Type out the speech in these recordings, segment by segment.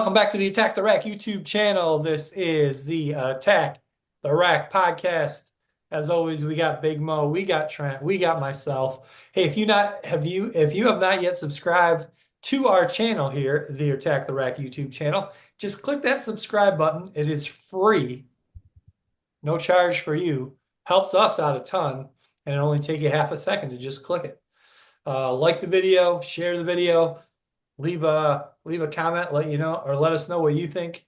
Welcome back to the Attack the Rack YouTube channel. This is the Attack the Rack podcast. As always, we got Big Mo, we got Trent, we got myself. Hey, if you have not yet subscribed to our channel here, the Attack the Rack YouTube channel, just click that subscribe button. It is free, no charge for you. Helps us out a ton, and it only take you half a second to just click it. Like the video, share the video, leave a comment, let us know what you think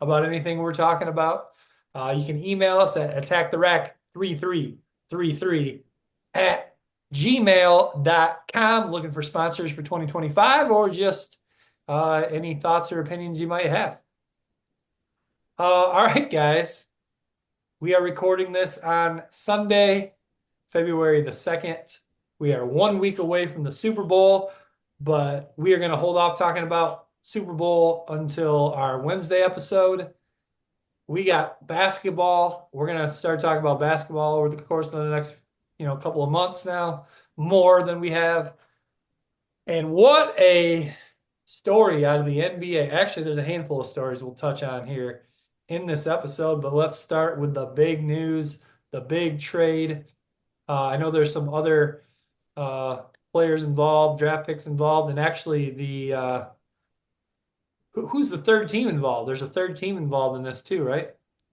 about anything we're talking about. You can email us at attacktherack3333 at gmail.com, looking for sponsors for 2025 or just any thoughts or opinions you might have. All right, guys. We are recording this on Sunday, February the 2nd. We are 1 week away from the Super Bowl, but we are going to hold off talking about Super Bowl until our Wednesday episode. We got basketball. We're going to start talking about basketball over the course of the next, couple of months now, more than we have. And what a story out of the NBA. Actually, there's a handful of stories we'll touch on here in this episode, but let's start with the big news, the big trade. I know there's some other players involved, draft picks involved, and actually who's the third team involved? There's a third team involved in this too, right?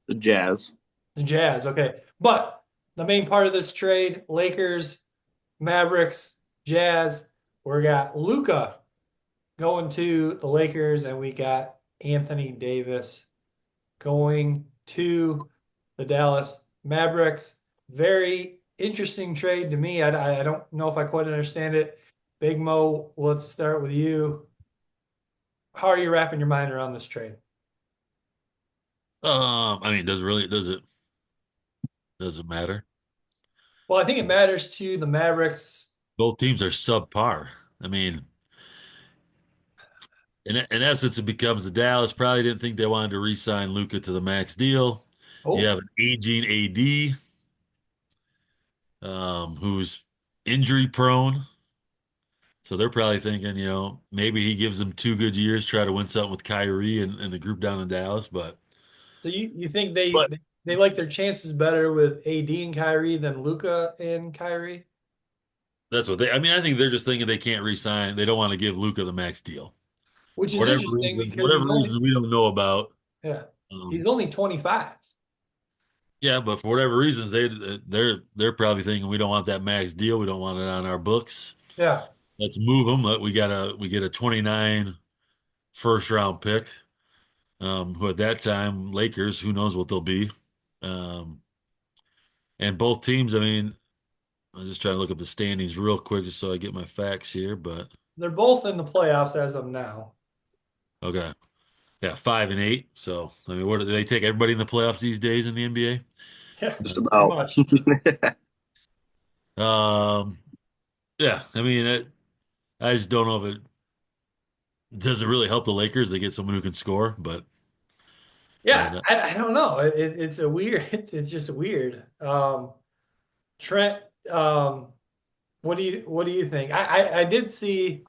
The Jazz. The Jazz, okay. But the main part of this trade, Lakers, Mavericks, Jazz, we got Luka going to the Lakers, and we got Anthony Davis going to the Dallas Mavericks. Very interesting trade to me. I don't know if I quite understand it. Big Mo, let's start with you. How are you wrapping your mind around this trade? Does it matter? Well, I think it matters to the Mavericks. Both teams are subpar. I mean, in essence, it becomes the Dallas probably didn't think they wanted to re-sign Luka to the max deal. You Oh, have an aging AD, who's injury prone. So they're probably thinking, maybe he gives them 2 good years, try to win something with Kyrie and the group down in Dallas. so you think But they like their chances better with AD and Kyrie than Luka and Kyrie? that's what I mean, I think they're just thinking they can't re-sign. They don't want to give Luka the max deal. Which is Whatever interesting reasons, because whatever reasons we don't know about. yeah, he's Um, only 25. yeah, but for whatever reasons, they're probably thinking we don't want that max deal. We don't want it on our books. Yeah. Let's move them. We get a 29 first round pick. Who at that time Lakers, who knows what they'll be. Um, and both teams. I mean, I'm just trying to look up the standings real quick just so I get my facts here. But They're both in the playoffs as of now. okay, yeah, 5-8. So I mean, what do they take everybody in the playoffs these days in the NBA? Yeah, Just pretty about. much. Um, yeah, I mean, I just don't know if it doesn't really help the Lakers. They get someone who can score, but I Yeah, mean, I don't know. It's a weird. It's just weird. Trent, what do you think? I did see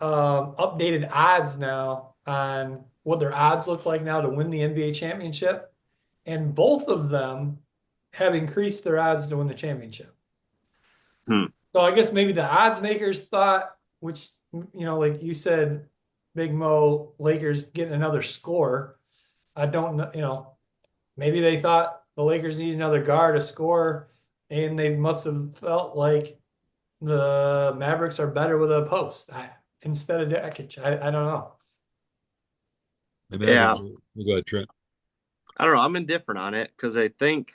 updated odds now on what their odds look like now to win the NBA championship, and both of them have increased their odds to win the championship. hmm. So I guess maybe the odds makers thought, which like you said, Big Mo, Lakers getting another score. I don't know, maybe they thought the Lakers need another guard, a scorer, and they must have felt like the Mavericks are better with a post instead of Jokic. I don't know. Maybe I think Yeah, we'll go ahead, Trent. I don't know. I'm indifferent on it because I think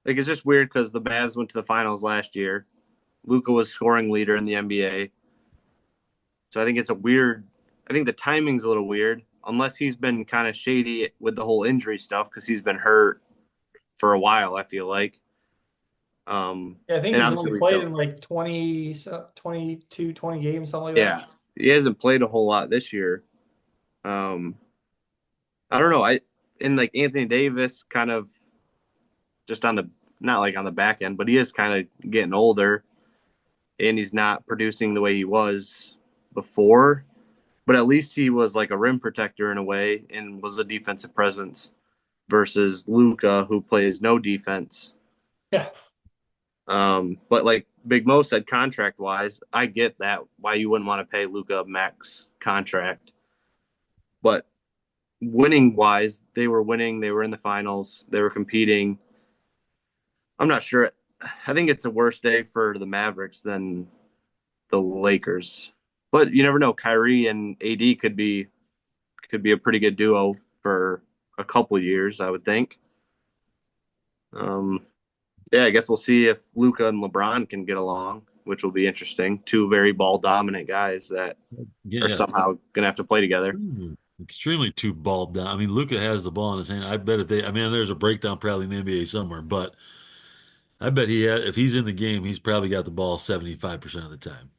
it's just weird because the Mavs went to the finals last year. Luca was scoring leader in the NBA, so I think it's a weird. I think the timing's a little weird, unless he's been kind of shady with the whole injury stuff because he's been hurt for a while. I feel like, Yeah, I think and he's obviously only we played don't. in like 22, 20 games, something like that. Yeah, he hasn't played a whole lot this year. Um, I don't know. I and like Anthony Davis, kind of just on the not like on the back end, but he is kind of getting older and he's not producing the way he was before. but at least he was like a rim protector in a way and was a defensive presence versus Luka, who plays no defense. Yeah. But like Big Mo said, contract wise, I get that why you wouldn't want to pay Luka a max contract. But winning wise, they were winning. They were in the finals. They were competing. I'm not sure. I think it's a worse day for the Mavericks than the Lakers. But you never know. Kyrie and AD could be a pretty good duo for a couple years, I would think. Yeah, I guess we'll see if Luka and LeBron can get along, which will be interesting. Two very ball dominant guys that are Yeah, somehow gonna have to play together. extremely too balled down. I mean, Luca has the ball in his hand. I bet if they, I mean, there's a breakdown probably in the NBA somewhere, but I bet if he's in the game, he's probably got the ball 75% of the time.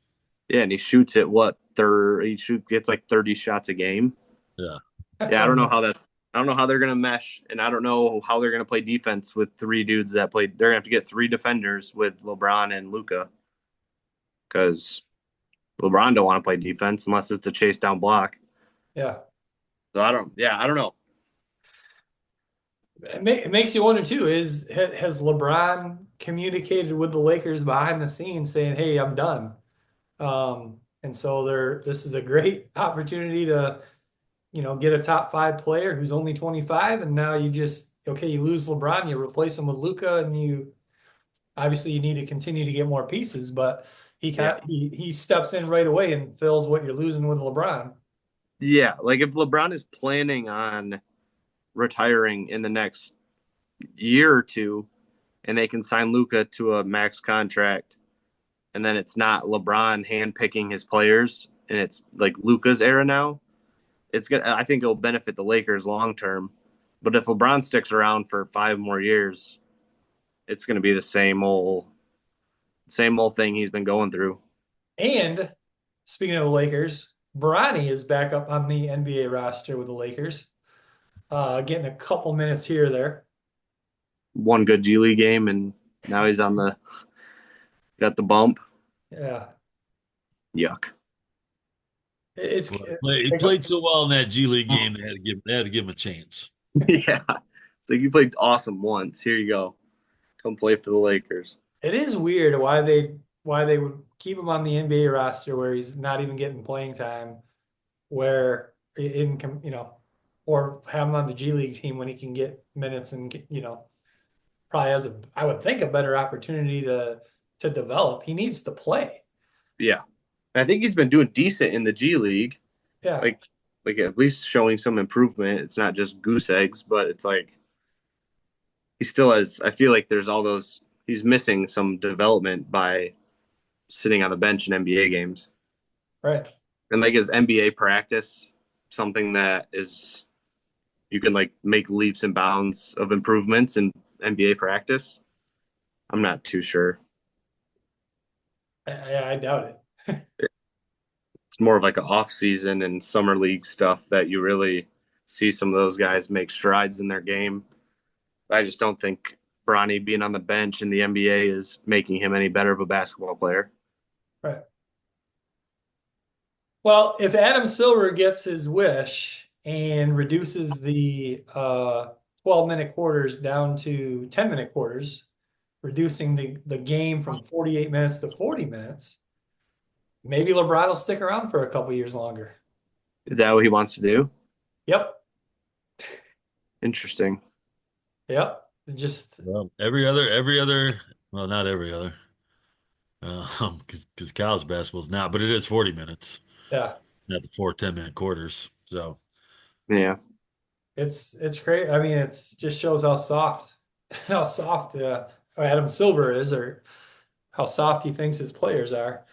Yeah, and he shoots it what third? Gets like 30 shots a game. Yeah. Yeah, I don't know how that's. I don't know how they're gonna mesh, and I don't know how they're gonna play defense with three dudes that play. They're gonna have to get three defenders with LeBron and Luka, because LeBron don't want to play defense unless it's a chase down block. Yeah. So I don't. Yeah, I don't know. It makes you wonder too, has LeBron communicated with the Lakers behind the scenes saying, "Hey, I'm done." And so this is a great opportunity to, get a top 5 player who's only 25, and now you lose LeBron, you replace him with Luka, and obviously you need to continue to get more pieces, but he steps in right away and fills what you're losing with LeBron. Yeah, like if LeBron is planning on retiring in the next year or two, and they can sign Luka to a max contract, and then it's not LeBron handpicking his players, and it's like Luka's era now. It's gonna. I think it'll benefit the Lakers long term. But if LeBron sticks around for 5 more years, it's going to be the same old thing he's been going through. And speaking of the Lakers, Bronny is back up on the NBA roster with the Lakers, getting a couple minutes here or there. One good G League game, and now he's got the bump. Yeah, Yuck. it's He played so well in that G League game, they had to give him a chance. Yeah. So you played awesome once. Here you go. Come play for the Lakers. It is weird why they would keep him on the NBA roster where he's not even getting playing time, where or have him on the G League team when he can get minutes and probably has I would think a better opportunity to develop. He needs to play. Yeah. I think he's been doing decent in the G League. Yeah. Like at least showing some improvement. It's not just goose eggs, but it's like he still has. I feel like there's all those. He's missing some development by sitting on the bench in NBA games. Right. And like his NBA practice, something that is you can like make leaps and bounds of improvements in NBA practice. I'm not too sure. I doubt it. It's more of like an off season and summer league stuff that you really see some of those guys make strides in their game. I just don't think Bronny being on the bench in the NBA is making him any better of a basketball player. Right. Well, if Adam Silver gets his wish and reduces the 12-minute quarters down to 10-minute quarters, reducing the game from 48 minutes to 40 minutes, maybe LeBron will stick around for a couple years longer. Is that what he wants to do? Yep. Interesting. Yep. Just Well, well, not every other, because college basketball is not, but it is 40 minutes, yeah. not the 4 10-minute quarters. So Yeah. It's great. I mean, it just shows how soft Adam Silver is, or how soft he thinks his players are.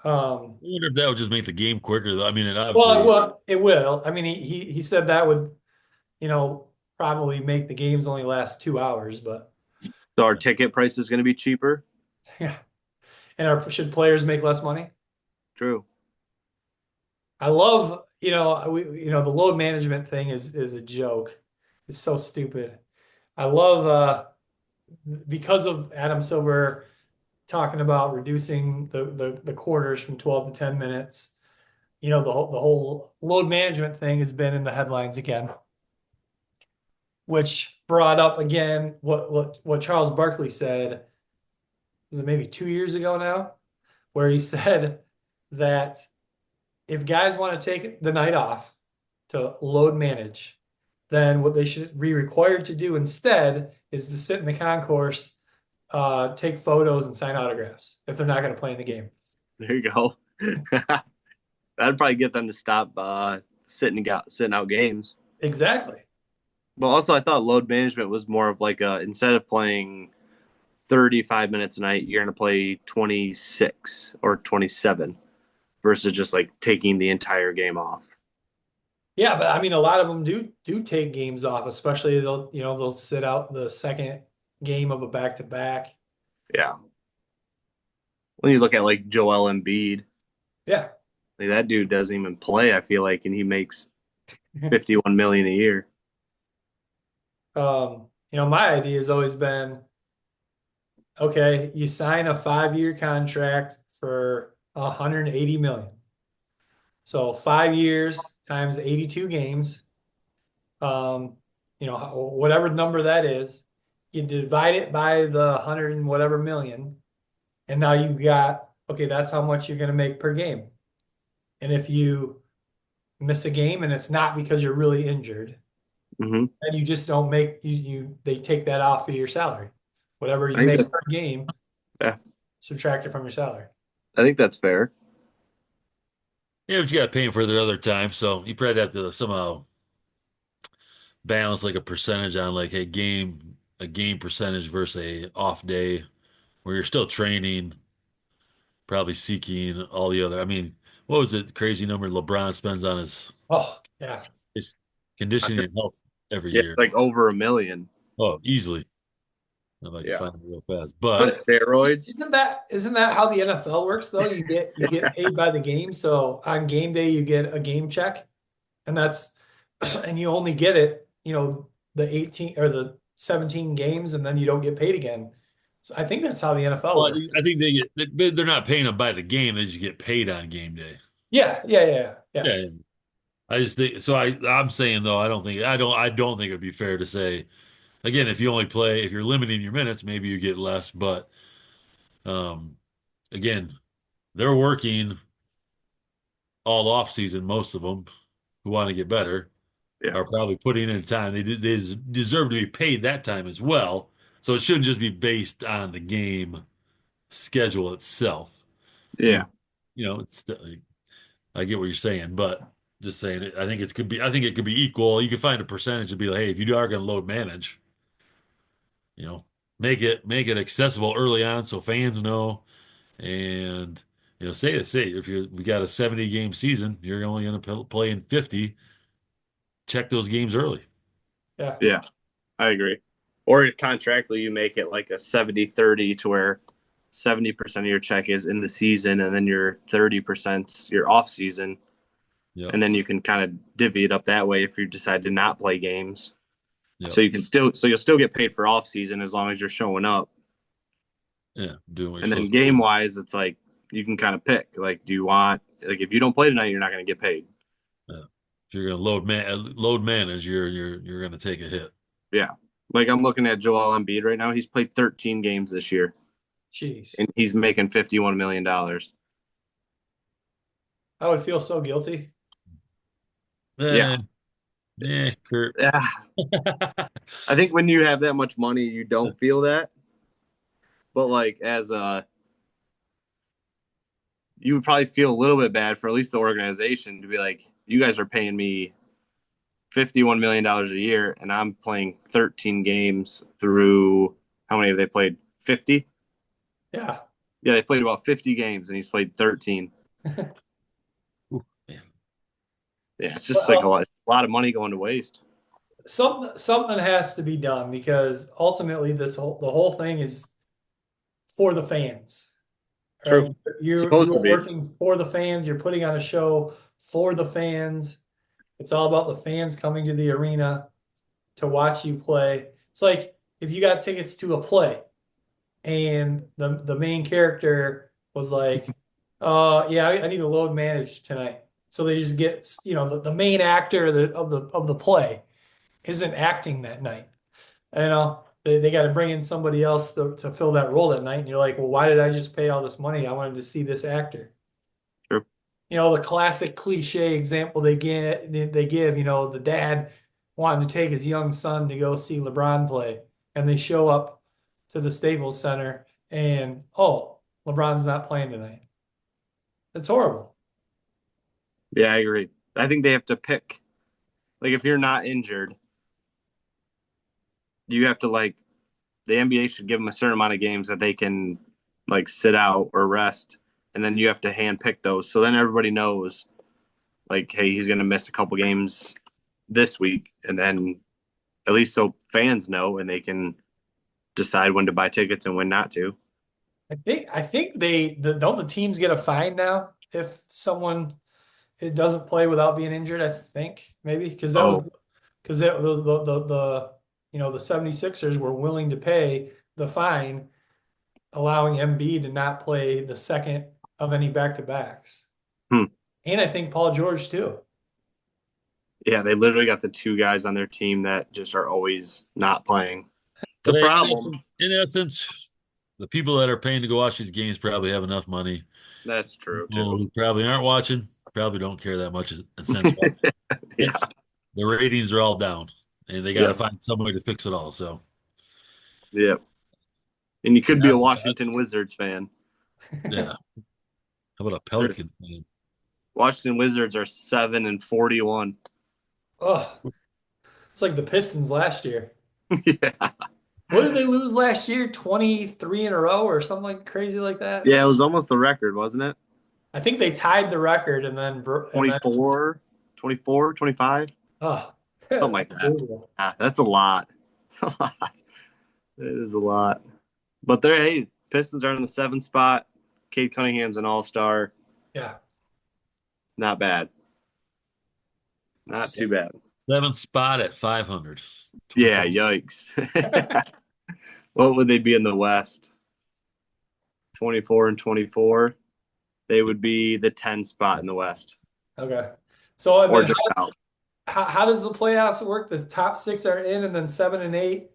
I wonder if that would just make the game quicker, though. I mean, it obviously. Well, it will. I mean, he said that would, probably make the games only last 2 hours, but So our ticket price is going to be cheaper. yeah. And should players make less money? True. I love, the load management thing is a joke. It's so stupid. I love because of Adam Silver talking about reducing the quarters from 12 to 10 minutes. the whole load management thing has been in the headlines again, which brought up again what Charles Barkley said, was it maybe 2 years ago now, where he said that if guys want to take the night off to load manage, then what they should be required to do instead is to sit in the concourse, take photos and sign autographs if they're not going to play in the game. There you go. That'd probably get them to stop sitting out games. Exactly. But also, I thought load management was more of like instead of playing 35 minutes a night, you're going to play 26 or 27 versus just like taking the entire game off. Yeah, but I mean, a lot of them do take games off, especially they'll sit out the second game of a back-to-back. Yeah. When you look at like Joel Embiid, Yeah. like that dude doesn't even play, I feel like, and he makes 51 million a year. My idea has always been, okay, you sign a 5-year contract for 180 million. So 5 years times 82 games, whatever number that is, you divide it by the 100 and whatever million, and now you got, okay, that's how much you're going to make per game. And if you miss a game and it's not because you're really injured, Mm-hmm. then you just don't make they take that off of your salary. Whatever you I think make per game, Yeah, subtract it from your salary. I think that's fair. Yeah, but you got to pay him for their other time, so you probably have to somehow balance like a percentage on like a game percentage versus a off day where you're still training, probably seeking all the other. I mean, what was it? Crazy number LeBron spends on Oh, yeah. his conditioning and health every Yeah, year. like over a million. Oh, easily. I'd like to Yeah. find it real fast, On but steroids. Isn't that how the NFL works though? You get paid by the game. So on game day you get a game check, and and you only get it, the 18 or the 17 games, and then you don't get paid again. So I think that's how the NFL well, works. I think they're not paying them by the game; they just get paid on game day. Yeah, yeah, yeah, yeah. Yeah, I just think so. I'm saying though, I don't think it'd be fair to say again if you're limiting your minutes, maybe you get less. But um, again, they're working all off season. Most of them who want to get better Yeah. are probably putting in time. They deserve to be paid that time as well. So it shouldn't just be based on the game schedule itself. Yeah. It's I get what you're saying, but just saying it, I think it could be equal. You could find a percentage to be like, hey, if you are going to load manage, you know, make it accessible early on so fans know. And say if we got a 70 game season, you're only going to play in 50. Check those games early. Yeah. Yeah. I agree. Or contractually, you make it like a 70-30 to where 70% of your check is in the season and then your 30% your off season. Yep. And then you can kind of divvy it up that way if you decide to not play games. Yep. So you'll still get paid for off season as long as you're showing up. Yeah, doing what And you're then supposed to do. game wise, it's like you can kind of pick. Like, do you want if you don't play tonight, you're not going to get paid. Yeah. If you're going to load manage, you're going to take a hit. Yeah. Like I'm looking at Joel Embiid right now. He's played 13 games this year, Jeez. and he's making $51 million. I would feel so guilty. Yeah. Kurt. Yeah. I think when you have that much money, you don't feel that. But like you would probably feel a little bit bad for at least the organization to be like, you guys are paying me $51 million a year, and I'm playing 13 games through how many have they played? 50? Yeah. Yeah, they played about 50 games, and he's played 13. Ooh, man. Yeah, it's just like a lot of money going to waste. Something has to be done because ultimately the whole thing is for the fans. True. Right? You're Supposed to be. working for the fans. You're putting on a show for the fans. It's all about the fans coming to the arena to watch you play. It's like if you got tickets to a play and the main character was like, yeah, I need to load manage tonight. So they just get, the main actor of the play isn't acting that night. They got to bring in somebody else to fill that role that night. And you're like, well, why did I just pay all this money? I wanted to see this actor. True. The classic cliche example they give, the dad wanting to take his young son to go see LeBron play, and they show up to the Staples Center, and oh, LeBron's not playing tonight. It's horrible. Yeah, I agree. I think they have to pick. Like, if you're not injured, you have to the NBA should give them a certain amount of games that they can sit out or rest, and then you have to hand pick those. So then everybody knows, hey, he's going to miss a couple games this week, and then at least so fans know and they can decide when to buy tickets and when not to. I think don't the teams get a fine now if someone it doesn't play without being injured? I think maybe because that was Oh, because the 76ers were willing to pay the fine, allowing Embiid to not play the second of any back-to-backs. hmm. And I think Paul George too. Yeah, they literally got the two guys on their team that just are always not playing. It's a But problem. in essence, the people that are paying to go watch these games probably have enough money. That's true People too. who probably aren't watching probably don't care that much since Yeah. the ratings are all down, and they got to Yep. find some way to fix it all. So, Yep. And you could and be a Washington Wizards fan. yeah. How about a Pelican fan? Washington Wizards are 7-41. Oh, it's like the Pistons last year. Yeah. What did they lose last year? 23 in a row or something like crazy like that? Yeah, it was almost the record, wasn't it? I think they tied the record and then 24, 24, 25, oh, something like that. unbelievable. That's a lot. It's a lot. It is a lot. But hey, Pistons are in the 7th spot. Cade Cunningham's an all-star. Yeah. Not bad. Not too bad. 7th spot at 500. Yeah, yikes. What would they be in the West? 24-24. They would be the 10 spot in the West. Okay. So and Or then just out. how does the playoffs work? The top six are in, and then 7 and 8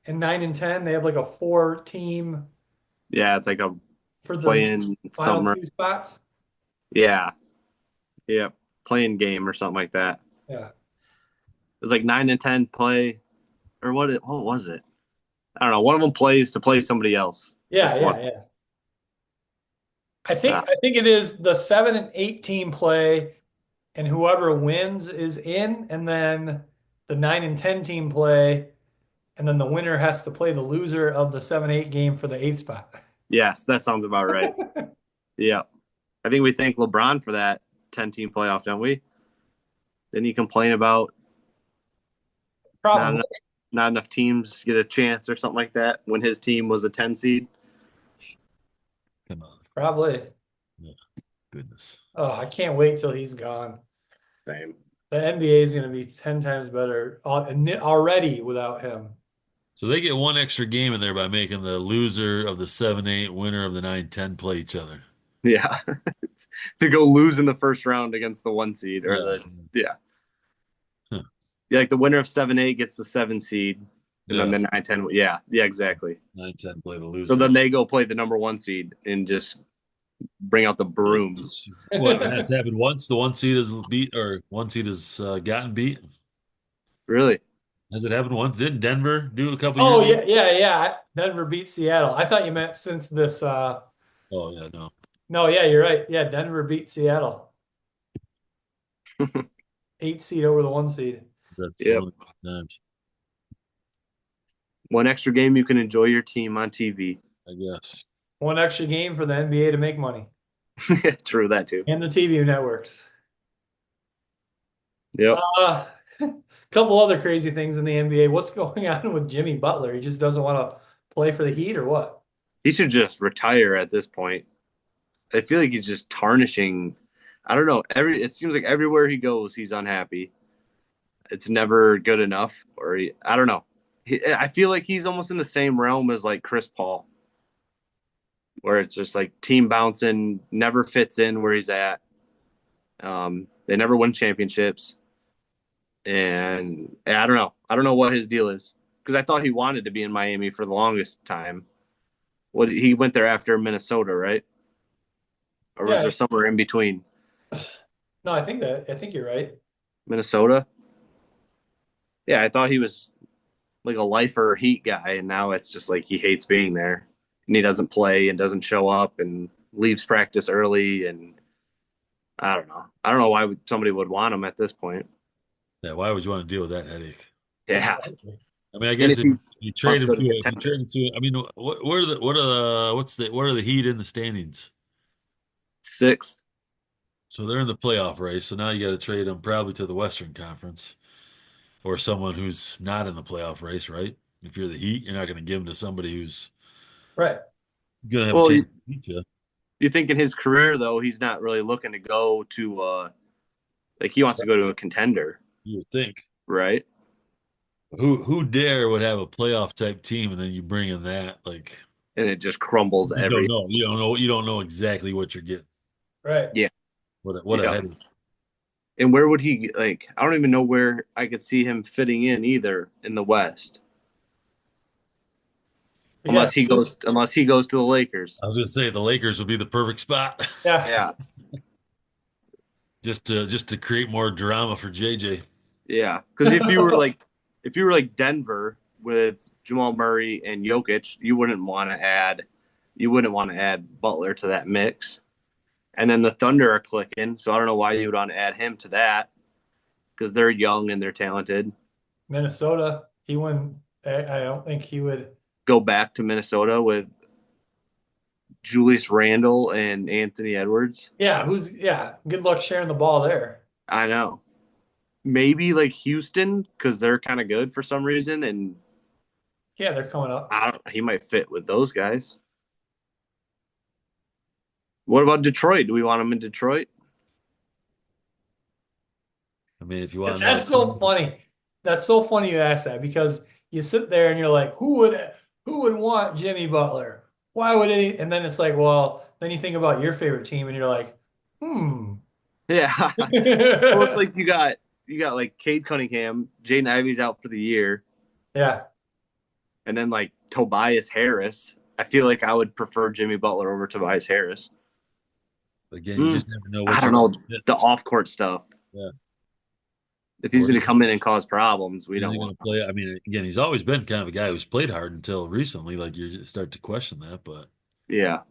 and 9 and 10. They have like a 4 team Yeah, it's like a for the play-in final summer. 2 spots. Yeah. Yeah. Playing game or something like that. Yeah. It was like 9 and 10 play, or what was it? I don't know. One of them plays to play somebody else. Yeah, That's yeah, one. yeah. I think Ah, I think it is the 7 and 8 team play, and whoever wins is in, and then the 9 and 10 team play, and then the winner has to play the loser of the 7-8 game for the 8th spot. yes, that sounds about right. Yeah. I think we thank LeBron for that 10-team playoff, don't we? Didn't he complain about not Probably, enough, not enough teams get a chance or something like that when his team was a 10 seed? Come on. probably. Oh, goodness. Oh, I can't wait till he's gone. Same. The NBA is going to be 10 times better already without him. So they get one extra game in there by making the loser of the 7-8, winner of the 9-10 play each other. Yeah. To go lose in the first round against the 1 seed or yeah. Huh. Yeah, like the winner of 7-8 gets the 7 seed. And Yeah. then the 9-10. Yeah, exactly. 9-10 play the loser. So then they go play the number 1 seed and just bring out the brooms. What has happened once? The 1 seed is beat, or 1 seed has gotten beat. Really? Has it happened once? Didn't Denver do a couple Oh, years yeah, ago? yeah, yeah. Denver beat Seattle. I thought you meant since this. Oh yeah, no. No, yeah, you're right. Yeah, Denver beat Seattle. 8 seed over the 1 seed. That's Yep. one times, One extra game you can enjoy your team on TV. I guess. One extra game for the NBA to make money True, that too. and the TV networks. Yep. Couple other crazy things in the NBA. What's going on with Jimmy Butler? He just doesn't want to play for the Heat or what? He should just retire at this point. I feel like he's just tarnishing. I don't know. It seems like everywhere he goes, he's unhappy. It's never good enough, I don't know. I feel like he's almost in the same realm as like Chris Paul, where it's just like team bouncing, never fits in where he's at. They never win championships. And I don't know. I don't know what his deal is because I thought he wanted to be in Miami for the longest time. What he went there after Minnesota, right? Or was Yeah. there somewhere in between No, I think you're right. Minnesota? Yeah, I thought he was like a lifer Heat guy, and now it's just like he hates being there, and he doesn't play and doesn't show up and leaves practice early, and I don't know. I don't know why somebody would want him at this point. Yeah, why would you want to deal with that headache? Yeah, Exactly. I mean, I and guess if if he you trade wants to him go to to if you contender, trade him to, I mean, what are the what are the Heat in the standings? sixth. So they're in the playoff race. So now you got to trade them probably to the Western Conference or someone who's not in the playoff race, right? If you're the Heat, you're not going to give them to somebody who's Right. going to have a Well, chance to beat you. you think in his career though, he's not really looking to go to like he wants to go to a contender, You would think. right? Who dare would have a playoff type team and then you bring in that like And it just crumbles you just don't every. know. You don't know exactly what you're getting. Right. Yeah, What a yeah. headache. And where would he like? I don't even know where I could see him fitting in either in the West, Yeah. unless he goes to the Lakers. I was going to say the Lakers would be the perfect spot Yeah. Yeah, just to create more drama for JJ. yeah. Because if you were like Denver with Jamal Murray and Jokic, you wouldn't want to add Butler to that mix. And then the Thunder are clicking, so I don't know why you would want to add him to that because they're young and they're talented. Minnesota, he wouldn't, I don't think he would. Go back to Minnesota with Julius Randle and Anthony Edwards. Yeah, good luck sharing the ball there. I know. Maybe like Houston because they're kind of good for some reason, and Yeah, they're coming up. I don't. He might fit with those guys. What about Detroit? Do we want him in Detroit? I mean, if you want That's another so funny. That's so funny you ask that because you sit there and you're like, who would want Jimmy Butler? Why would any? And then it's like, well, then you think about your favorite team and you're like, hmm. Yeah. Well, it's like you got like Cade Cunningham, Jaden Ivey's out for the year, Yeah. and then like Tobias Harris. I feel like I would prefer Jimmy Butler over Tobias Harris. again, you just never know I what don't you're know gonna get. the off court stuff. Yeah. If he's Or going to come in and cause problems, we is don't he going want. to play? I mean, again, he's always been kind of a guy who's played hard until recently. Like you start to question that, but Yeah.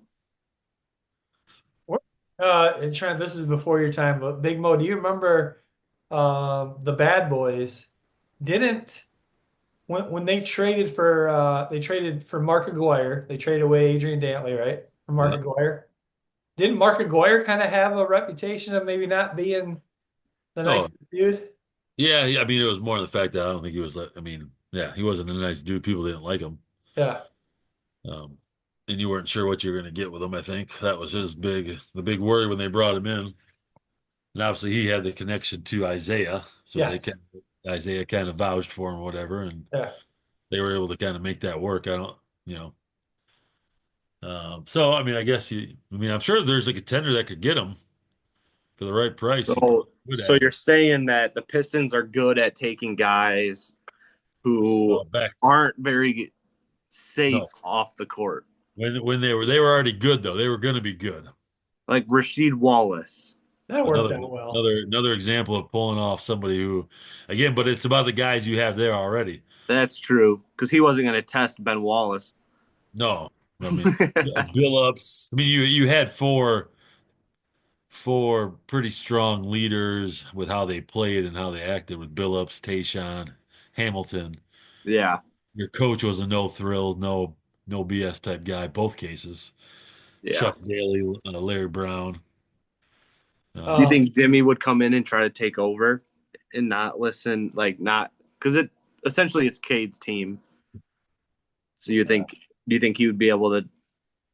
And Trent, this is before your time, but Big Mo, do you remember the Bad Boys didn't when they traded for Mark Aguirre, they traded away Adrian Dantley, right? For Mark yeah. Aguirre. Didn't Mark Aguirre kind of have a reputation of maybe not being the Oh, nicest dude? yeah, yeah. I mean, it was more the fact that I don't think he was. I mean, yeah, he wasn't a nice dude. People didn't like him, Yeah. um, and you weren't sure what you were going to get with him. I think that was the big worry when they brought him in. And obviously, he had the connection to Isaiah, so Yes. Isaiah kind of vouched for him, or whatever, and Yeah. they were able to kind of make that work. I don't, you know. So I mean, I mean, I'm sure there's a contender that could get him for the right price. You So, would so have you're saying that the Pistons are good at taking guys who back. aren't very safe No, off the court, when they were already good though. They were going to be good. like Rasheed Wallace. That worked Another out well. another example of pulling off somebody who, again, but it's about the guys you have there already. That's true because he wasn't going to test Ben Wallace. No, I mean Billups. I mean you had four pretty strong leaders with how they played and how they acted with Billups, Tayshaun, Hamilton. Yeah, Your coach was a no thrill, no BS type guy, both cases. yeah. Chuck Daly, Larry Brown. Do you Um, Um, think Jimmy would come in and try to take over and not listen, like not because it essentially it's Cade's team. So do you think he would be able to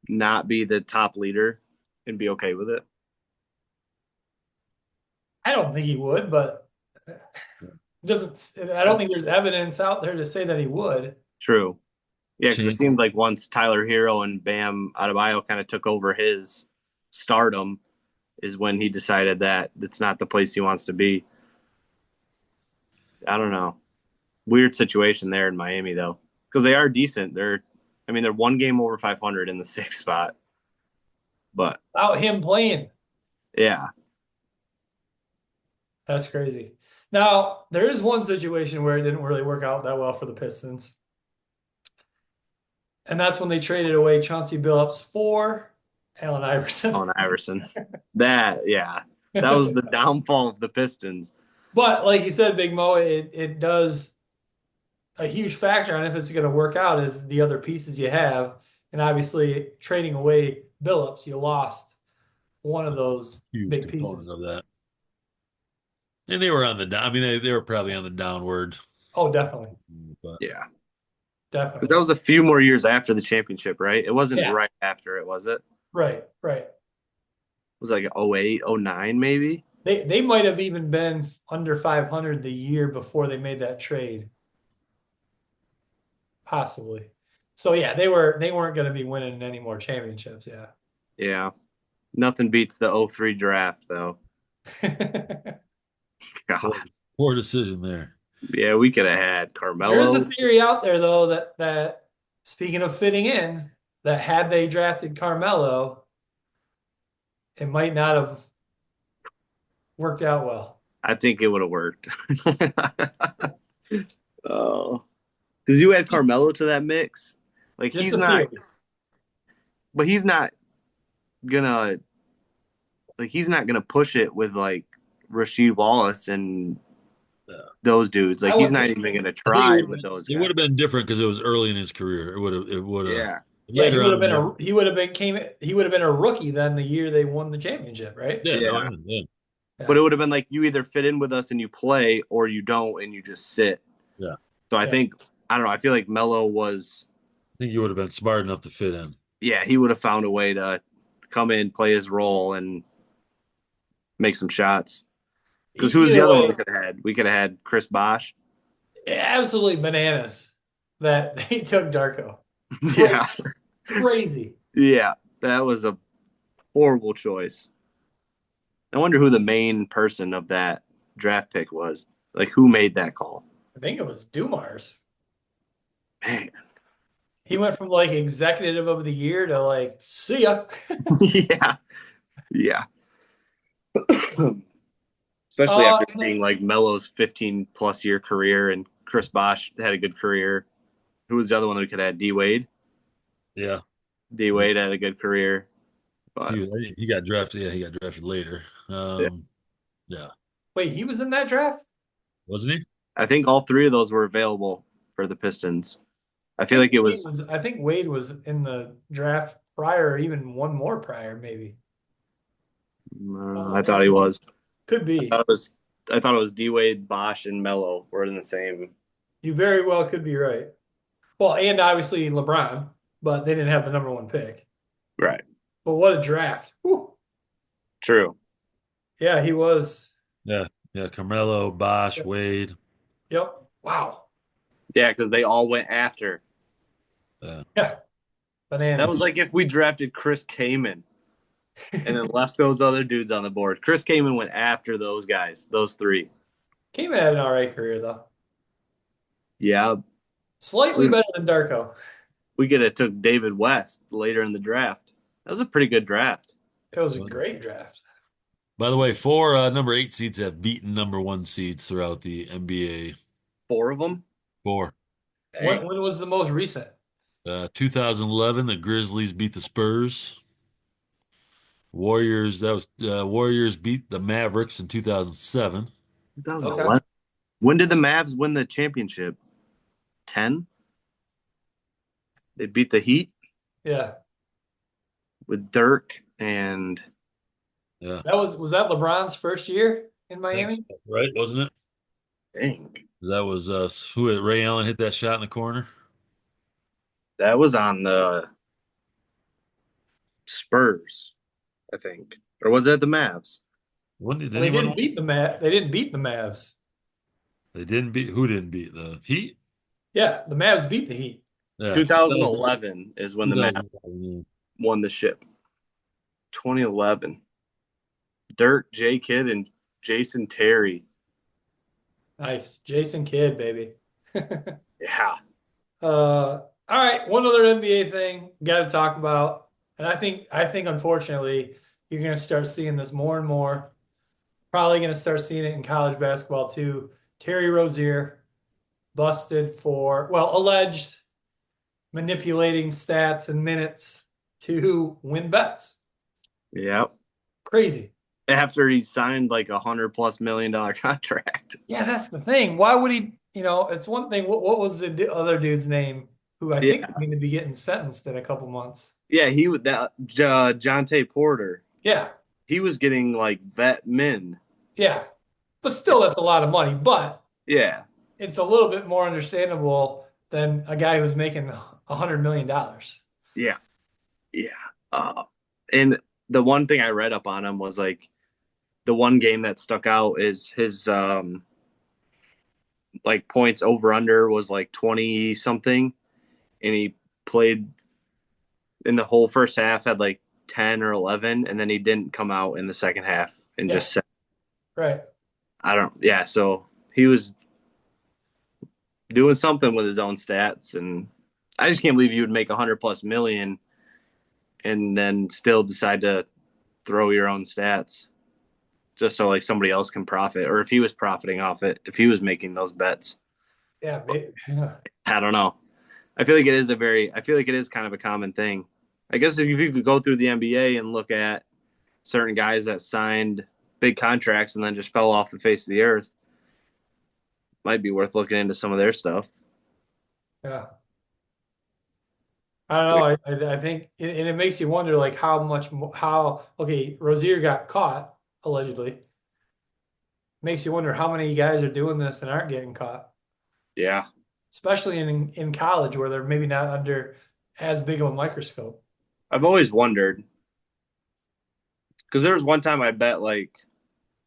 not be the top leader and be okay with it? I don't think he would, but it doesn't. I don't think there's evidence out there to say that he would. True. Yeah, because it Chan- seemed like once Tyler Hero and Bam Adebayo kind of took over his stardom, is when he decided that it's not the place he wants to be. I don't know. Weird situation there in Miami though, because they are decent. I mean, they're one game over 500 in the sixth spot, but Without him playing. yeah, That's crazy. Now, there is one situation where it didn't really work out that well for the Pistons. And that's when they traded away Chauncey Billups for Allen Iverson. Allen Iverson. That was the downfall of the Pistons. But like you said, Big Mo, it does a huge factor on if it's going to work out is the other pieces you have. And obviously, trading away Billups, you lost one of those Huge big component pieces. of that. And they were on the down. I mean, they were probably on the downward. Oh, definitely. But Yeah, but Definitely. that was a few more years after the championship, right? It wasn't Yeah. right after it, was it? It Right, right. was like 08, 09 maybe. They might have even been under 500 the year before they made that trade. Possibly. So yeah, they weren't going to be winning any more championships, yeah. Yeah, nothing beats the 03 draft though. God. poor decision there. Yeah, we could have had There's Carmelo. a theory out there though that speaking of fitting in, that had they drafted Carmelo, it might not have worked out well. I think it would have worked. Oh, because you add Carmelo to that mix, like Just he's a not, theory. but gonna he's not gonna push it with like Rasheed Wallace and those dudes. Like I he's would not think- even gonna I think try with those it guys. would have been different because it was early in his career. It would have Yeah, Yeah, later on. he would have been a rookie then the year they won the championship, right? Yeah, Yeah. no, yeah. but it would have been like you either fit in with us and you play, or you don't and you just sit. Yeah. So I Yeah. think I don't know. I feel like Melo was. I think you would have been smart enough to fit in. Yeah, he would have found a way to come in, play his role, and make some shots. Because who was the Either other way, one we could have had? We could have had Chris Bosh. absolutely bananas that they took Darko. Yeah, Crazy. yeah, that was a horrible choice. I wonder who the main person of that draft pick was. Like, who made that call? I think it was Dumars. Man, He went from like executive of the year to like, see ya. yeah, yeah. Especially after and then- seeing like Melo's 15+ year career and Chris Bosh had a good career. Who was the other one that we could have? D Wade. Yeah, D Wade had a good career, but he got drafted. Yeah, he got drafted later. Yeah, Wait, he was in that draft? wasn't he? I think all three of those were available for the Pistons. I feel like it was. I think Wade was in the draft prior, or even one more prior, maybe. I thought he was. Could be. I thought it was D Wade, Bosh, and Melo were in the same. You very well could be right. Well, and obviously LeBron, but they didn't have the number one pick. Right. But what a draft. Whew. True. Yeah, he was. Yeah, Carmelo, Bosh, Wade. Yep. Wow. Yeah, because they all went after. Yeah. Bananas. That was like if we drafted Chris Kaman and then left those other dudes on the board. Chris Kaman went after those guys, those three. Kaman had an all right career, though. Yeah, Slightly better than Darko. we could have took David West later in the draft. That was a pretty good draft. It was a great draft. By the way, 4 number 8 seeds have beaten number 1 seeds throughout the NBA. 4 of them. 4. When was the most recent? 2011, the Grizzlies beat the Spurs. Warriors beat the Mavericks in 2007. 2011. Okay. When did the Mavs win the championship? 10. They beat the Heat Yeah. with Dirk and Yeah, Was that LeBron's first year in Miami? right, wasn't it? dang, That was who Ray Allen hit that shot in the corner. that was on the Spurs, I think, or was that the Mavs? When did Well, they anyone? didn't beat the They didn't beat the Mavs. They didn't beat. Who didn't beat the Heat? Yeah, the Mavs beat the Heat. Yeah, 2011 is when the Mavs 2011, won the ship. 2011. Dirk, J Kidd, and Jason Terry. Nice. Jason Kidd, baby. Yeah. All right, one other NBA thing got to talk about, and I think unfortunately you're going to start seeing this more and more. Probably going to start seeing it in college basketball too. Terry Rozier busted for, well, alleged manipulating stats and minutes to win bets. Yep. Crazy. After he signed like $100+ million contract. Yeah, that's the thing. Why would he, it's one thing. What was the other dude's name who I think Yeah. is going to be getting sentenced in a couple months? Yeah, he would that Jonte Porter. Yeah, He was getting like vet min. yeah. But still, that's a lot of money. But Yeah. it's a little bit more understandable than a guy who's making $100 million. Yeah. Yeah. And the one thing I read up on him was like the one game that stuck out is his like points over under was like 20 something, and he played in the whole first half had like 10 or 11, and then he didn't come out in the second half and Yeah. just said, Right. yeah, so he was doing something with his own stats, and I just can't believe you would make $100+ million and then still decide to throw your own stats just so like somebody else can profit, or if he was profiting off it, if he was making those bets. Yeah. I don't know. I feel like it is kind of a common thing. I guess if you could go through the NBA and look at certain guys that signed big contracts and then just fell off the face of the earth, might be worth looking into some of their stuff. Yeah. I don't know. I think, and it makes you wonder, like okay, Rozier got caught allegedly. Makes you wonder how many guys are doing this and aren't getting caught, Yeah. especially in college where they're maybe not under as big of a microscope. I've always wondered because there was one time I bet like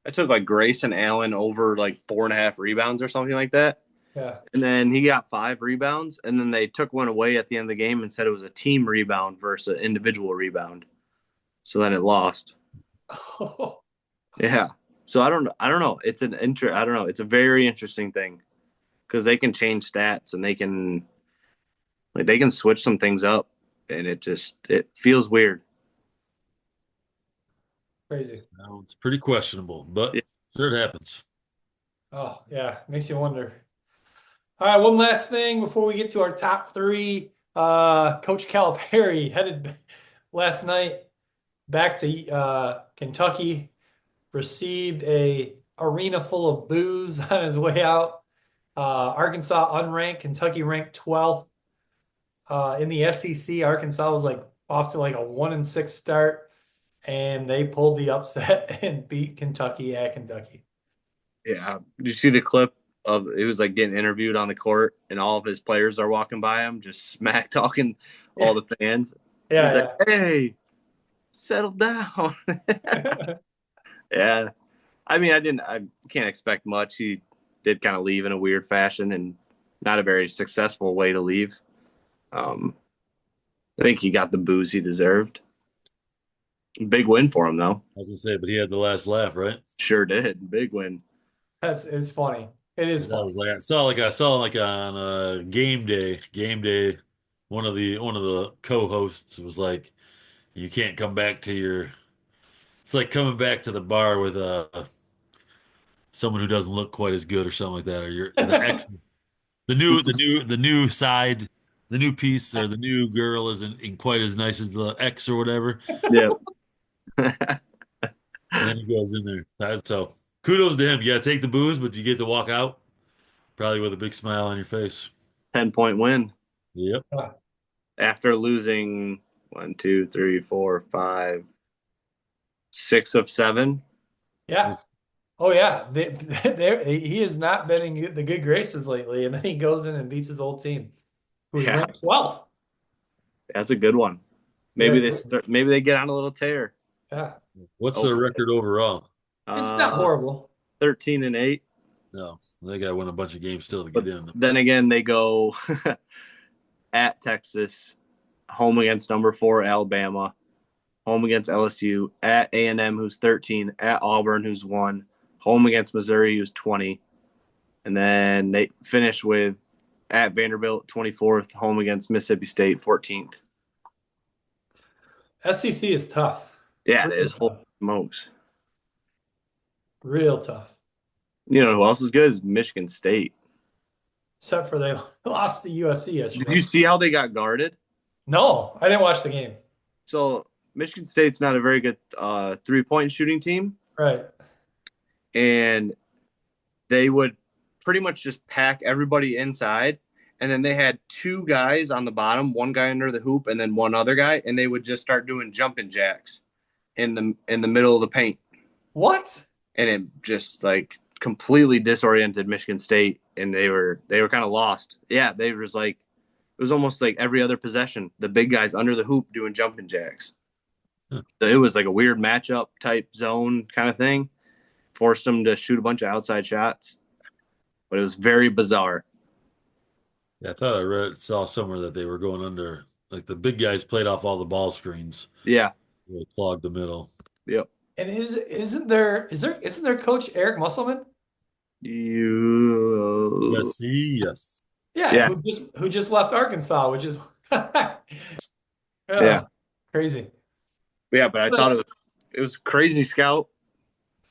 I took like Grayson Allen over like 4.5 rebounds or something like that. Yeah. And then he got 5 rebounds, and then they took one away at the end of the game and said it was a team rebound versus an individual rebound. So then it lost. Yeah. So I don't know. I don't know. It's a very interesting thing because they can change stats and they can switch some things up, and it feels weird. Crazy. Sounds pretty questionable, but Yeah. sure it happens. Oh, yeah. Makes you wonder. All right, one last thing before we get to our top three. Coach Calipari headed last night back to Kentucky, received a arena full of booze on his way out. Arkansas unranked, Kentucky ranked 12th. In the SEC, Arkansas was like off to like a 1-6 start, and they pulled the upset and beat Kentucky at Kentucky. Yeah. Did you see the clip of it was like getting interviewed on the court and all of his players are walking by him, just smack talking all the fans. Yeah, He's like, hey, settle down. Yeah. I mean, I can't expect much. He did kind of leave in a weird fashion and not a very successful way to leave. I think he got the booze he deserved. Big win for him, though. I was gonna say, but he had the last laugh, right? Sure did. Big win. it's funny. It is That funny. was like I saw on game day, one of the co-hosts was like, you can't come back to your. It's like coming back to the bar with someone who doesn't look quite as good or something like that, or the ex, the new side, the new piece or the new girl isn't quite as nice as the ex or whatever. Yeah. And then he goes in there. So kudos to him. You gotta take the booze, but you get to walk out probably with a big smile on your face. 10-point win Yep. after losing 1, 2, 3, 4, 5, 6 of 7. Yeah. Oh yeah. He has not been in the good graces lately, and then he goes in and beats his old team, who's Yeah. ranked 12th. That's a good one. Maybe Yeah. maybe they get on a little tear. Yeah. What's their record overall? It's not horrible. 13-8. No, they got to win a bunch of games still to But get in. then again, they go at Texas, home against number 4 Alabama, home against LSU, at A&M, who's 13, at Auburn, who's 1, home against Missouri, who's 20, and then they finish with at Vanderbilt, 24th, home against Mississippi State, 14th. SEC is tough. Yeah, it Real is. Holy tough. smokes. Real tough. You know who else is good is Michigan State. Except for they lost to USC Did yesterday. you see how they got guarded? No, I didn't watch the game. So Michigan State's not a very good 3-point shooting team, Right. and they would pretty much just pack everybody inside, and then they had 2 guys on the bottom, 1 guy under the hoop, and then 1 other guy, and they would just start doing jumping jacks in the middle of the paint, What? and it just like completely disoriented Michigan State, and they were kind of lost. Yeah, they was like it was almost like every other possession, the big guys under the hoop doing jumping jacks. Huh. So it was like a weird matchup type zone kind of thing. Forced them to shoot a bunch of outside shots, but it was very bizarre. Yeah, I thought I saw somewhere that they were going under, like the big guys played off all the ball screens. Yeah. They clogged the middle. Yep. And isn't there Coach Eric Musselman? You. Yes, yes. Yeah, Yeah. who just left Arkansas, which is Yeah. crazy. Yeah, but I thought it was crazy scout,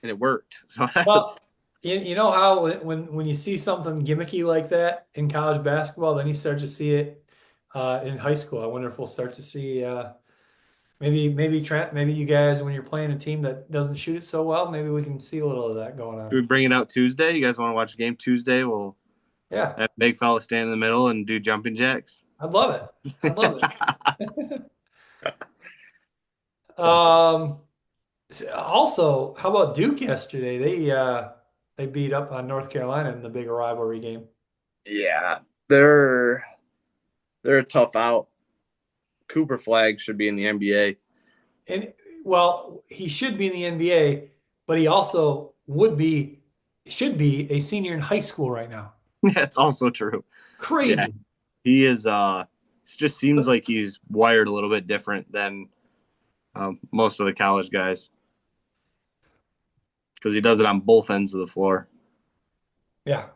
and it worked. So Well, you know how when you see something gimmicky like that in college basketball, then you start to see it in high school. I wonder if we'll start to see maybe Trent, maybe you guys when you're playing a team that doesn't shoot it so well, maybe we can see a little of that going should we on. bring it out Tuesday? You guys want to watch a game Tuesday? We'll Yeah, have big fella stand in the middle and do jumping jacks. I'd love it. I'd love it. Also, how about Duke yesterday? They beat up on North Carolina in the big rivalry game. Yeah, they're a tough out. Cooper Flag should be in the NBA. And well, he should be in the NBA, but he also should be a senior in high school right now. That's also true. Crazy. Yeah. He is. It just seems like he's wired a little bit different than most of the college guys because he does it on both ends of the floor. Yeah.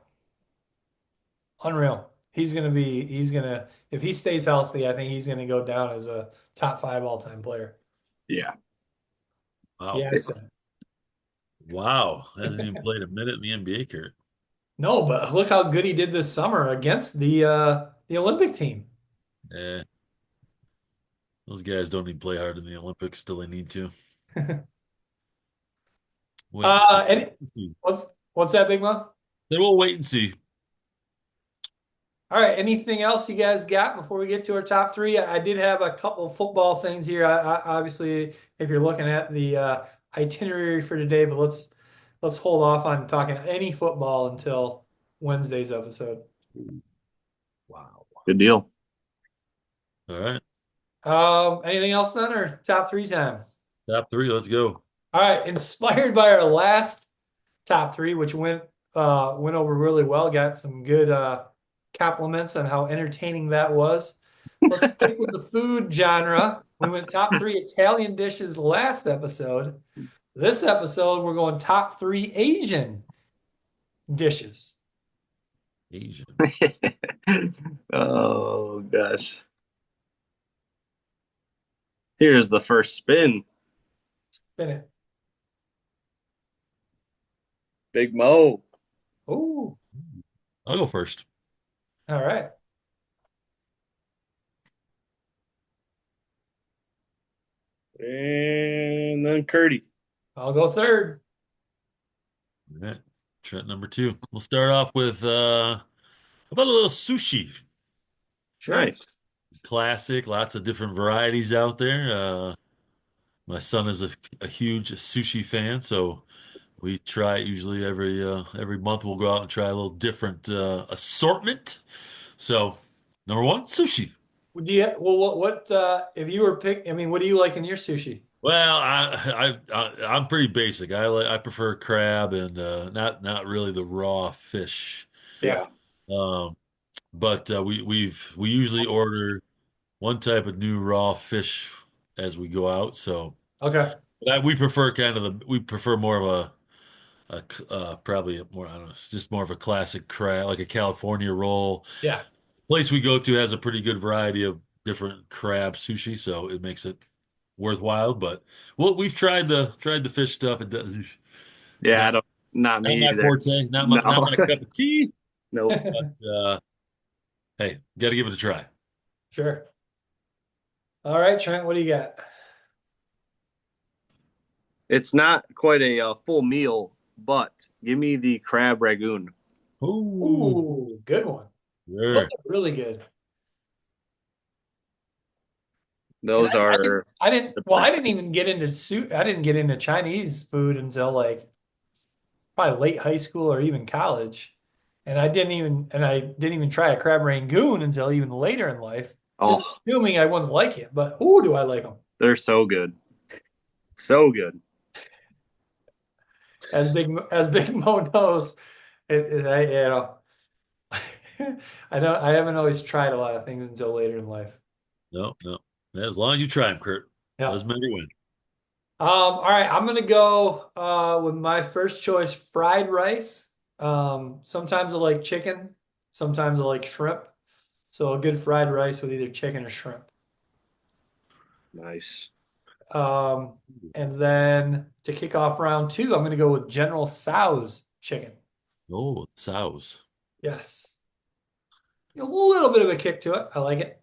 Unreal. He's gonna, if he stays healthy, I think he's gonna go down as a top 5 all-time player. Yeah. Wow. Yeah. Wow. Hasn't even played a minute in the NBA, Kurt. No, but look how good he did this summer against the Olympic team. Yeah. Those guys don't even play hard in the Olympics till they need to. Wait and see. What's that, Big Mom? Then we'll wait and see. All right. Anything else you guys got before we get to our top 3? I did have a couple of football things here. Obviously, if you're looking at the itinerary for today, but let's hold off on talking any football until Wednesday's episode. Wow. Good deal. All right. Anything else then, or top 3 time? Top 3, let's go. All right. Inspired by our last top 3, which went over really well, got some good compliments on how entertaining that was. Let's stick with the food genre. We went top 3 Italian dishes last episode. This episode, we're going top 3 Asian dishes. Asian. Oh gosh. Here's the first spin. Spin it. Big Mo. Ooh. I'll go first. All right. And then Curdy. I'll go third. All right. Trent number 2. We'll start off with how about a little sushi? Sure. Nice. Classic, lots of different varieties out there. My son is a huge sushi fan, so we try it usually every month. We'll go out and try a little different assortment. So, number 1, sushi. What if you were I mean, what do you like in your sushi? Well, I'm pretty basic. I prefer crab and not really the raw fish. Yeah. But we usually order one type of new raw fish as we go out. So Okay. we prefer we prefer more of probably more, I don't know, just more of a classic crab, like a California roll. Yeah. Place we go to has a pretty good variety of different crab sushi, so it makes it worthwhile. But well, we've tried the fish stuff. It does Yeah, I not don't. Not not me my either. forte, not No. my cup of tea. Nope. But hey, got to give it a try. Sure. All right, Trent, what do you got? It's not quite a full meal, but give me the crab ragoon. Ooh, Ooh, good one. Those sure. are really good. And Those I didn't, are I didn't, the well, I didn't best. even get into I didn't get into Chinese food until like probably late high school or even college. And I didn't even try a crab rangoon until even later in life, just Oh, assuming I wouldn't like it. But ooh, do I like them? they're so good. So good. As Big Mo knows, I, I haven't always tried a lot of things until later in life. No, no. As long as you try them, Kurt, Yeah. doesn't matter when. All right, I'm gonna go with my first choice, fried rice. Sometimes I like chicken, sometimes I like shrimp. So a good fried rice with either chicken or shrimp. Nice. Um, and then to kick off round two, I'm gonna go with General Tso's chicken. Oh, sows. Yes. A little bit of a kick to it. I like it.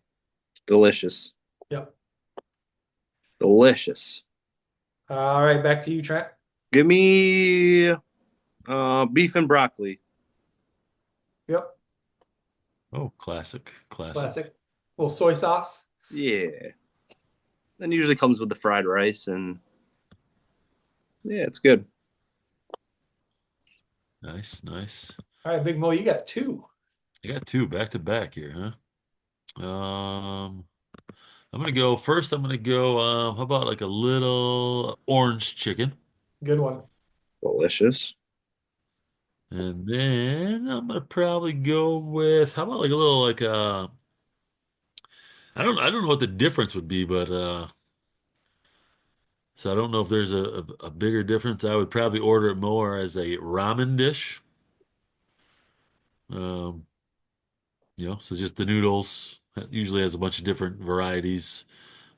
Delicious. Yep. Delicious. All right, back to you, Trent. Give me beef and broccoli. Yep. Oh, classic, classic. Classic. Little soy sauce. Yeah. Then usually comes with the fried rice and yeah, it's good. Nice, nice. All right, Big Mo, you got two. I got two back to back here, huh? I'm gonna go first. I'm gonna go. How about like a little orange chicken, Good one. Delicious. and then I'm gonna probably go with how about like a little like I don't know what the difference would be, but so I don't know if there's a bigger difference. I would probably order it more as a ramen dish. Um, so just the noodles. Usually has a bunch of different varieties.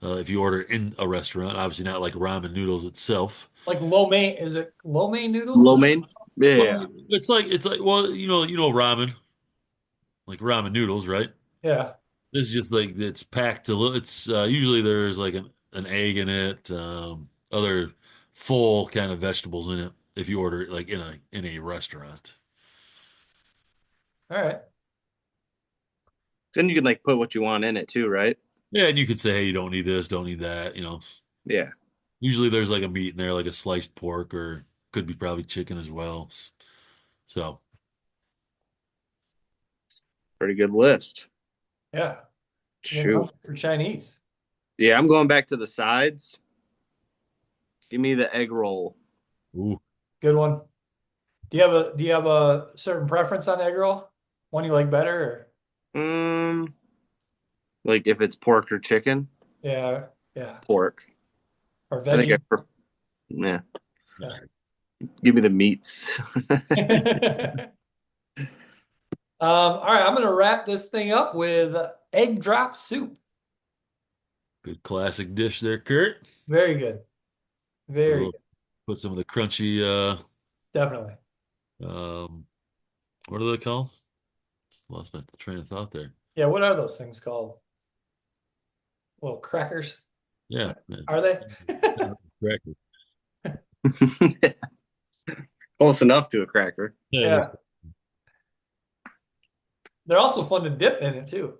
If you order in a restaurant, obviously not like ramen noodles itself. Like lo mein, is it lo mein noodles? Lo mein? Yeah. Well, it's like well, ramen, like ramen noodles, right? Yeah. This is just like it's packed a little. It's usually there's like an egg in it, other full kind of vegetables in it. If you order it like in a restaurant, All right. Then you can like put what you want in it too, right? yeah, and you could say, hey, you don't need this, don't need that. Yeah. Usually there's like a meat in there, like a sliced pork, or could be probably chicken as well. So Pretty good list. Yeah. Getting Shoot. hungry for Chinese. Yeah, I'm going back to the sides. Give me the egg roll. ooh, Good one. Do you have a certain preference on egg roll? One you like better or Um, like if it's pork or chicken, yeah, yeah. pork. Or I think veggie? yeah. Yeah. Give me the meats. All right, I'm gonna wrap this thing up with egg drop soup. good classic dish there, Kurt. Very good. A Very little, good. put some of the crunchy Definitely. um what are they called? Lost my train of thought there. Yeah, what are those things called? Little crackers? Yeah, yeah. Are they? Cracker. Close enough to a cracker. Yeah, it Yeah. is. They're also fun to dip in it too.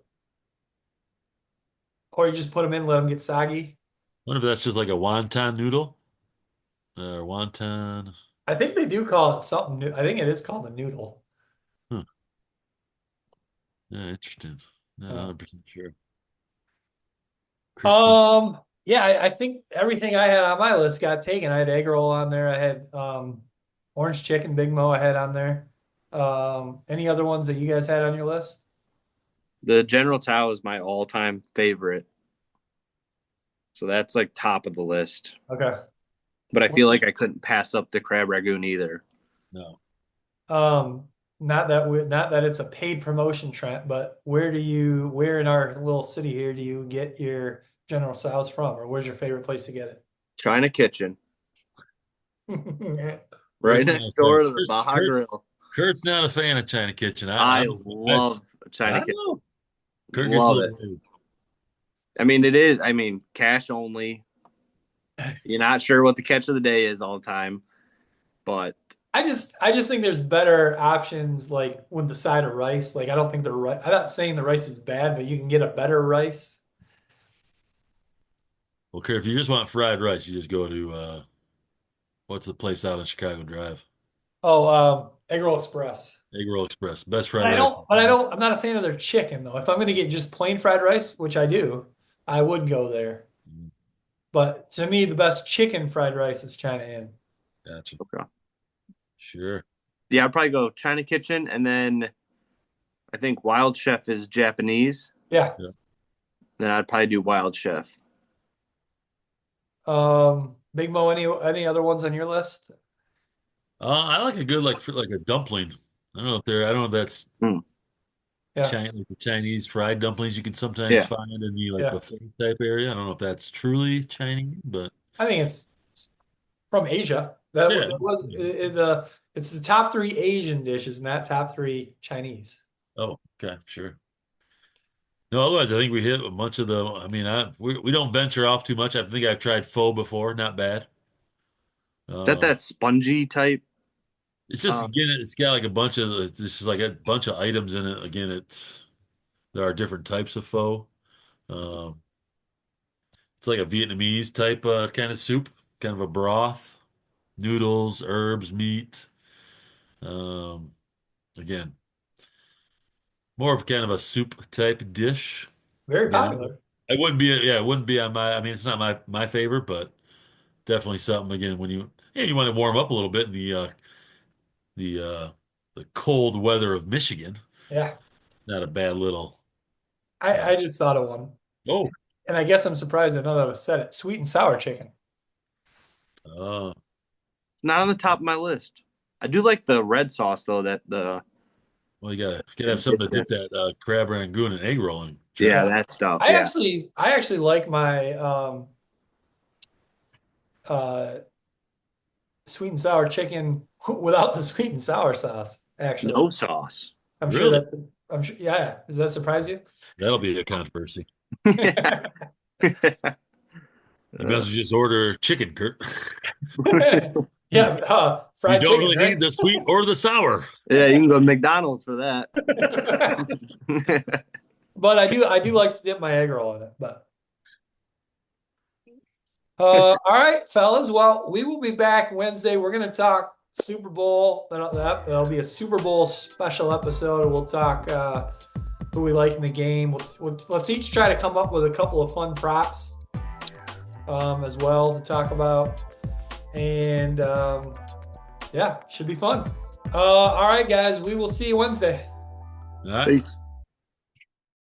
Or you just put them in, let them get soggy. Wonder if that's just like a wonton noodle or wonton. I think they do call it something new. I think it is called a noodle. Huh. Yeah, interesting. Not Uh, 100% sure. Crispy. yeah, I think everything I had on my list got taken. I had egg roll on there. I had orange chicken, Big Mo I had on there. Any other ones that you guys had on your list? The General Tao is my all-time favorite. So that's like top of the list. Okay. But I feel like I couldn't pass up the crab ragoon either. No. Not that it's a paid promotion, Trent, but where in our little city here do you get your General Tso's from, or where's your favorite place to get China Kitchen, it? right Kurt's next not- door to the Kurt's- Baja Kurt- Grill. Kurt's not a fan of China Kitchen. I love China I Kitchen. know. Kurt gets a Love little it. rude. I mean, it is. I mean, cash only. You're not sure what the catch of the day is all the time, but I just think there's better options like with the side of rice. Like I don't think the rice. I'm not saying the rice is bad, but you can get a better rice. Well, Kurt, if you just want fried rice, you just go to what's the place out on Chicago Drive? Oh, Egg Roll Express. Egg Roll Express. Best But fried rice. I'm not a fan of their chicken though. If I'm gonna get just plain fried rice, which I do, I would go there. Mhm. But to me, the best chicken fried rice is China Inn. Gotcha. okay. Sure. Yeah, I'd probably go China Kitchen, and then I think Wild Chef is Japanese. Yeah. Then I'd probably do Wild Chef. Big Mo, any other ones on your list? I like a good like a dumpling. I don't know if that's Yeah. like the Chinese fried dumplings you can sometimes Yeah. find in the like Yeah. buffet type area. I don't know if that's truly Chinese, but I think it's from Asia. That Yeah. was it's the top 3 Asian dishes, not top 3 Chinese. oh, okay, sure. No, otherwise I think we hit a bunch of the. I mean, we don't venture off too much. I think I've tried pho before, not bad. Is that spongy type? It's just Um, again, it's got like a bunch of this is like a bunch of items in it. Again, there are different types of pho. Um, it's like a Vietnamese type kind of soup, kind of a broth, noodles, herbs, meat. Um, again, more of kind of a soup type dish. Very Again, popular. it wouldn't be on my. I mean, it's not my favorite, but definitely something. Again, when you want to warm up a little bit in the cold weather of Michigan, Yeah. not a bad little. I just thought of one. Oh, And I guess I'm surprised that none of us said it. Sweet and sour chicken. uh, not on the top of my list. I do like the red sauce though. well, you gotta have something to dip that crab rangoon and egg roll in. Yeah, that stuff. I Yeah. actually like my sweet and sour chicken without the sweet and sour sauce, actually. No sauce. I'm sure Really? that I'm sure yeah. Does that surprise you? That'll be a controversy. Yeah. You might as well just order chicken, Kurt. Yeah, You fried don't chicken, really right? need the sweet or the sour. Yeah, you can go to McDonald's for that. But I do like to dip my egg roll in it. But all right, fellas. Well, we will be back Wednesday. We're gonna talk Super Bowl. That'll be a Super Bowl special episode. We'll talk who we like in the game. Let's each try to come up with a couple of fun props as well to talk about. And yeah, should be fun. All right, guys. We will see you Wednesday. All right. Peace.